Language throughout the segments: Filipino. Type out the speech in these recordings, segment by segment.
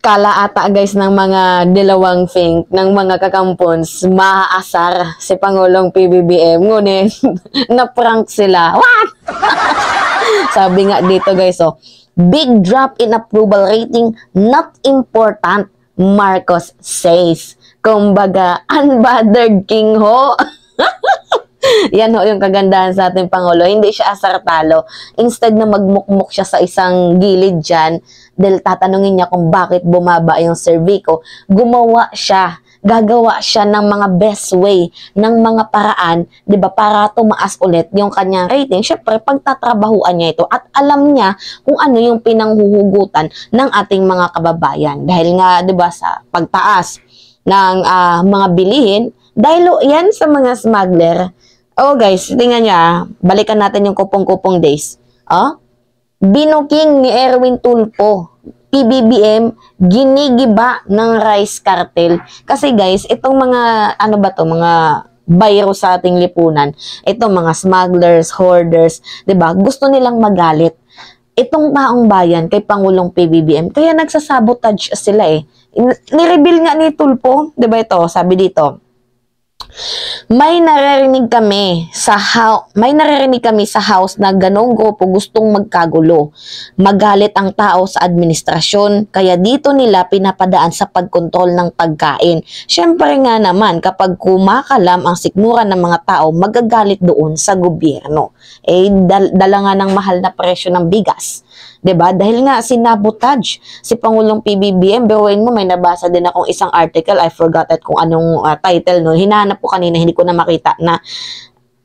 Akala ata guys ng mga dilawang think, ng mga kakampons, maaasar si Pangulong PBBM. Ngunit, na-prank sila. What? Sabi nga dito guys, oh, big drop in approval rating, not important, Marcos says. Kumbaga, unbothered king ho. Yan ho yung kagandahan sa ating Pangulo. Hindi siya asar talo. Instead na magmukmuk siya sa isang gilid dyan, dahil tatanungin niya kung bakit bumaba yung cervico, gumawa siya. Gagawa siya ng mga best way, ng mga paraan, di ba, para tumaas ulit yung kanyang rating. Syempre, pagtatrabahuan niya ito at alam niya kung ano yung pinanghuhugutan ng ating mga kababayan. Dahil nga, di ba, sa pagtaas ng mga bilihin, dahil yan sa mga smuggler. Oh guys, tingnan niya, balikan natin yung kupong-kupong days. Binuking ni Erwin Tulfo, PBBM, ginigiba ng rice cartel. Kasi guys, itong mga, ano ba to, mga bayro sa ating lipunan, itong mga smugglers, hoarders, 'di ba? Gusto nilang magalit itong taong bayan kay Pangulong PBBM. Kaya nagsasabotage sila eh. Nireveal nga ni Tulfo, 'di ba ito? Sabi dito, may naririnig kami sa house na ganong grupo gustong magkagulo. Magalit ang tao sa administrasyon, kaya dito nila pinapadaan sa pagkontrol ng pagkain. Syempre nga naman, kapag kumakalam ang sikmura ng mga tao, magagalit doon sa gobyerno. Dala nga ng mahal na presyo ng bigas. 'Di ba? Dahil nga sinabotage si Pangulong PBBM. Biruin mo, may nabasa din akong isang article, I forgot it kung anong title no. Hinahanap ko kanina, hindi ko na makita, na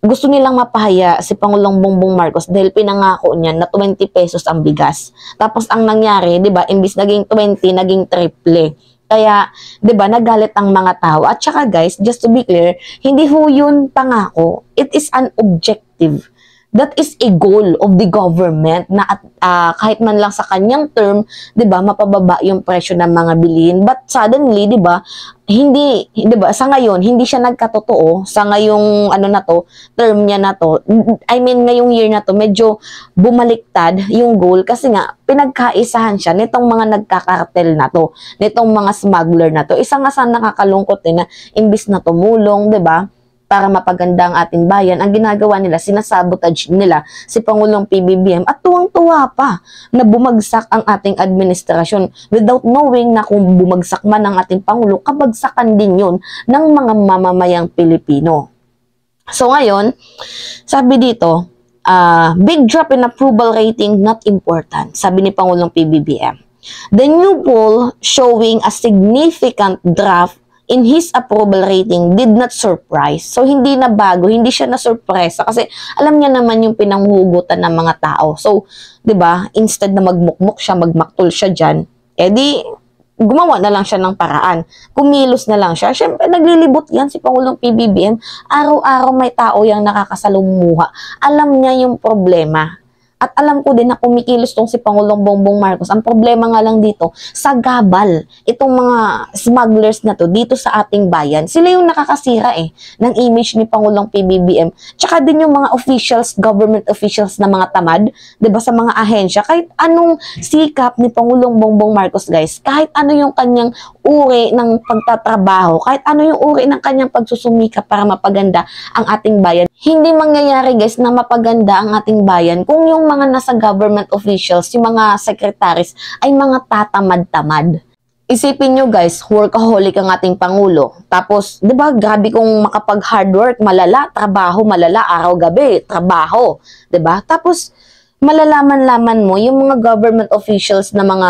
gusto nilang mapahaya si Pangulong Bongbong Marcos dahil pinangako niya na 20 pesos ang bigas. Tapos ang nangyari, 'di ba, imbis naging 20, naging triple. Kaya, 'di ba, nagalit ang mga tao. At saka guys, just to be clear, hindi ho 'yun pangako. It is an objective. That is a goal of the government na kahit man lang sa kanyang term, 'di ba, mapababa yung presyo ng mga bilihin. But suddenly, 'di ba, hindi, 'di ba, sa ngayon hindi siya nagkatotoo sa ngayong ano na to, term niya na to. I mean, ngayong year na to, medyo bumaliktad yung goal kasi nga pinagkaisahan siya nitong mga nagkakartel na to, nitong mga smuggler na to. Isa nga sa nakakalungkot na imbis na tumulong, 'di ba, para mapaganda ang ating bayan, ang ginagawa nila, sinasabotage nila si Pangulong PBBM at tuwang-tuwa pa na bumagsak ang ating administrasyon without knowing na kung bumagsak man ang ating Pangulo, kabagsakan din yun ng mga mamamayang Pilipino. So ngayon, sabi dito, big drop in approval rating, not important, sabi ni Pangulong PBBM. The new poll showing a significant drop in his approval rating did not surprise. So, hindi na bago, hindi siya na-surpresa kasi alam niya naman yung pinanghugutan ng mga tao. So, 'di ba, instead na magmukmuk siya, magmaktol siya diyan, edi gumawa na lang siya ng paraan. Kumilos na lang siya. Syempre, naglilibot yan si Pangulong PBBM. Araw-araw may tao yang nakakasalumuha. Alam niya yung problema. At alam ko din na kumikilos tong si Pangulong Bongbong Marcos. Ang problema nga lang dito, sa gabal, itong mga smugglers na to dito sa ating bayan, sila yung nakakasira ng image ni Pangulong PBBM. Tsaka din yung mga officials, government officials na mga tamad, 'di ba, sa mga ahensya. Kahit anong sikap ni Pangulong Bongbong Marcos, guys, kahit ano yung kanyang uri ng pagtatrabaho, kahit ano yung uri ng kanyang pagsusumika para mapaganda ang ating bayan, hindi mangyayari guys na mapaganda ang ating bayan kung yung mga nasa government officials, yung mga secretaries ay mga tatamad-tamad. Isipin nyo guys, workaholic ang ating Pangulo. Tapos, di ba, grabe kung makapag hard work, malala, trabaho, malala, araw-gabi, trabaho. Di ba? Tapos, malalaman-laman mo yung mga government officials na mga,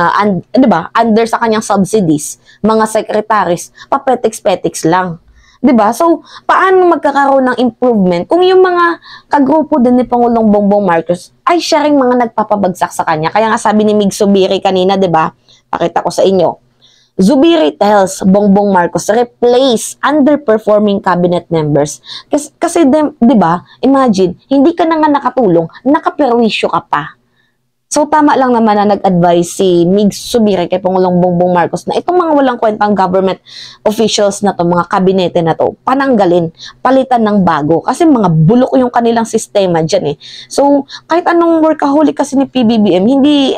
di ba, under sa kanyang subsidies, mga secretaries, papetiks-petiks lang. 'Di ba? So, paano magkakaroon ng improvement kung yung mga kagrupo din ni Pangulong Bongbong Marcos ay siya ring mga nagpapabagsak sa kanya? Kaya nga sabi ni Mig Zubiri kanina, 'di ba? Pakita ko sa inyo. Zubiri tells Bongbong Marcos replace underperforming cabinet members. Kasi 'di ba? Imagine, hindi ka na nga nakatulong, nakaperwisyo ka pa. So, tama lang naman na nag-advise si Mig Subiri kay Pangulong Bongbong Marcos na itong mga walang kwentang government officials na to, mga kabinete na to, pananggalin, palitan ng bago. Kasi mga bulok yung kanilang sistema dyan eh. So, kahit anong workaholic kasi ni PBBM, hindi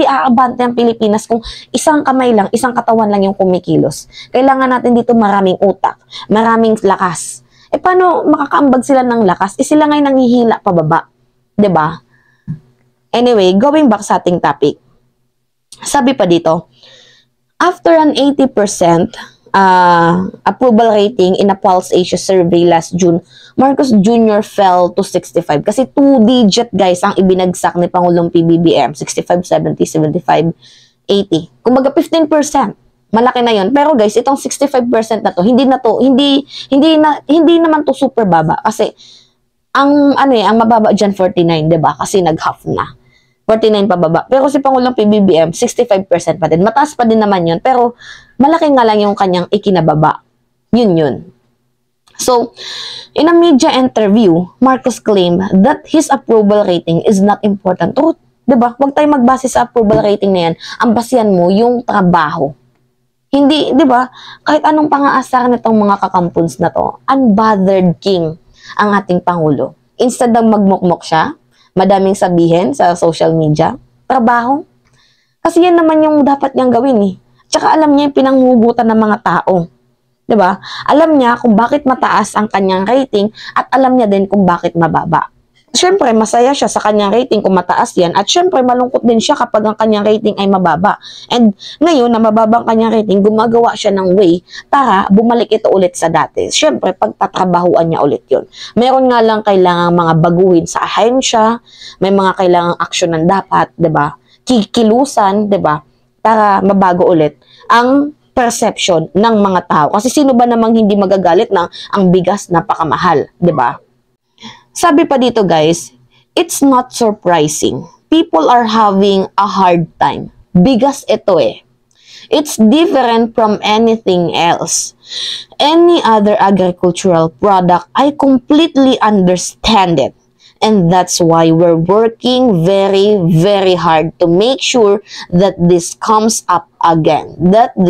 aabante ang Pilipinas kung isang kamay lang, isang katawan lang yung kumikilos. Kailangan natin dito maraming utak, maraming lakas. Eh, paano makakaambag sila ng lakas? Eh, sila ngayon nanghihila pababa. 'Di ba? Anyway, going back sa ating topic. Sabi pa dito, after an 80% approval rating in a Pulse Asia survey last June, Marcos Jr. fell to 65. Kasi 2-digit guys ang ibinagsak ni Pangulong PBBM. 65, 70, 75, 80. Kumbaga 15%. Malaki na yon. Pero guys, itong 65% na to, hindi naman to super baba. Kasi ang mababa dyan 49, 'di ba? Kasi nag-half na. 49 pababa. Pero si Pangulong PBBM, 65% pa din. Mataas pa din naman yun. Pero malaki nga lang yung kanyang ikinababa. Yun. So, in a media interview, Marcos claimed that his approval rating is not important. Truth, diba? Huwag tayo magbase sa approval rating na yan. Ang basihan mo, yung trabaho. Hindi, diba? Kahit anong pang-aasar nitong mga kakampons na to, unbothered king ang ating Pangulo. Instead ng magmukmok siya, madaming sabihin sa social media, trabaho. Kasi yan naman yung dapat niyang gawin eh. Tsaka alam niya yung pinanghugutan ng mga tao. 'Di ba? Alam niya kung bakit mataas ang kanyang rating at alam niya din kung bakit mababa. Siyempre, masaya siya sa kanyang rating kung mataas yan at siyempre, malungkot din siya kapag ang kanyang rating ay mababa. And ngayon, na mababa ang kanyang rating, gumagawa siya ng way para bumalik ito ulit sa dati. Siyempre, pagtatrabahuan niya ulit yun. Meron nga lang kailangang mga baguhin sa ahensya, may mga kailangang aksyonan dapat, 'di ba? Kikilusan, 'di ba? Para mabago ulit ang perception ng mga tao. Kasi sino ba namang hindi magagalit na ang bigas napakamahal, 'di ba? Sabi pa dito guys, it's not surprising. People are having a hard time. Bigas ito eh. It's different from anything else. Any other agricultural product, I completely understand it. And that's why we're working very, very hard to make sure that this comes up again. Not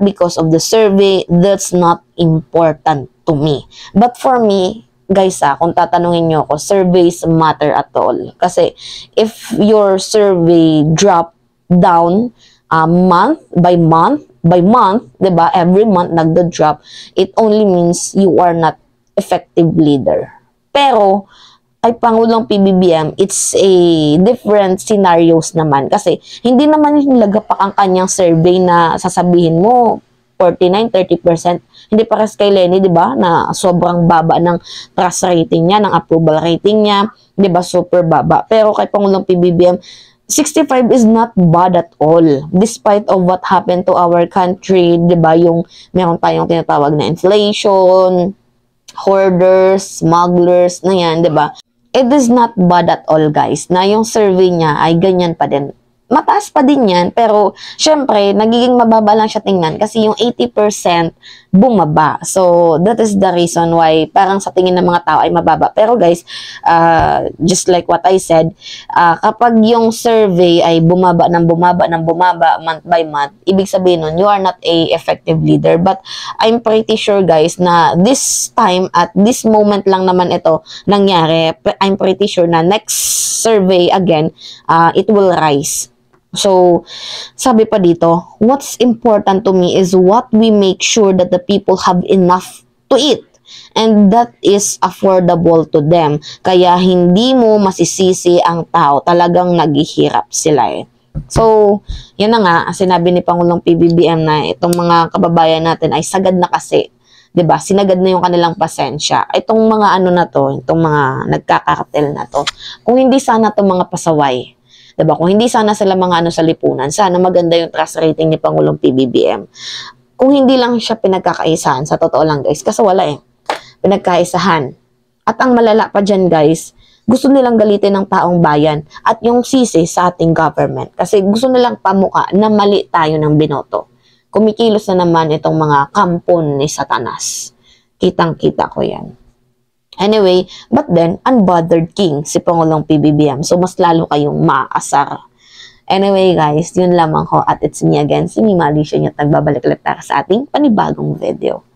because of the survey, that's not important to me. But for me, guys kung tatanungin nyo ako, surveys matter at all. Kasi if your survey drop down month by month, 'di ba? Every month nagdo-drop, it only means you are not effective leader. Pero kay Pangulong PBBM, it's a different scenarios naman kasi hindi naman yung lagapak ang kanyang survey na sasabihin mo 49, 30%. Hindi pares kay Lenny, 'di ba? Na sobrang baba ng trust rating niya, ng approval rating niya, 'di ba? Super baba. Pero kay Pangulong PBBM, 65 is not bad at all. Despite of what happened to our country, 'di ba? Yung meron tayong tinatawag na inflation, hoarders, smugglers, na yan, 'di ba? It is not bad at all, guys. Na yung survey niya ay ganyan pa din. Mataas pa din yan, pero syempre, nagiging mababa lang siya tingnan kasi yung 80% bumaba. So, that is the reason why parang sa tingin ng mga tao ay mababa. Pero guys, just like what I said, kapag yung survey ay bumaba month by month, ibig sabihin nun, you are not a effective leader. But I'm pretty sure guys na this time at this moment lang naman ito nangyari. I'm pretty sure na next survey again, it will rise. So, sabi pa dito, what's important to me is what we make sure that the people have enough to eat. And that is affordable to them. Kaya hindi mo masisisi ang tao. Talagang naghihirap sila eh. So, yan na nga, sinabi ni Pangulong PBBM na itong mga kababayan natin ay sagad na kasi. 'Di ba? Sinagad na yung kanilang pasensya. Itong mga ano na to, itong mga nagkakakartel na to. Kung hindi sana itong mga pasaway, 'di ba? Kung hindi sana sila mga ano sa lipunan, sana maganda yung trust rating ni Pangulong PBBM. Kung hindi lang siya pinagkakaisahan, sa totoo lang guys, kasi wala eh. Pinagkaisahan. At ang malala pa dyan guys, gusto nilang galitin ng taong bayan at yung sisi sa ating government. Kasi gusto nilang pamuka na mali tayo ng binoto. Kumikilos na naman itong mga kampon ni Satanas. Kitang-kita ko yan. Anyway, but then, unbothered king si Pangulong PBBM. So, mas lalo kayong maaasar. Anyway, guys, yun lamang ko. At it's me again, si Mima Alicia, at nagbabalik ulit para sa ating panibagong video.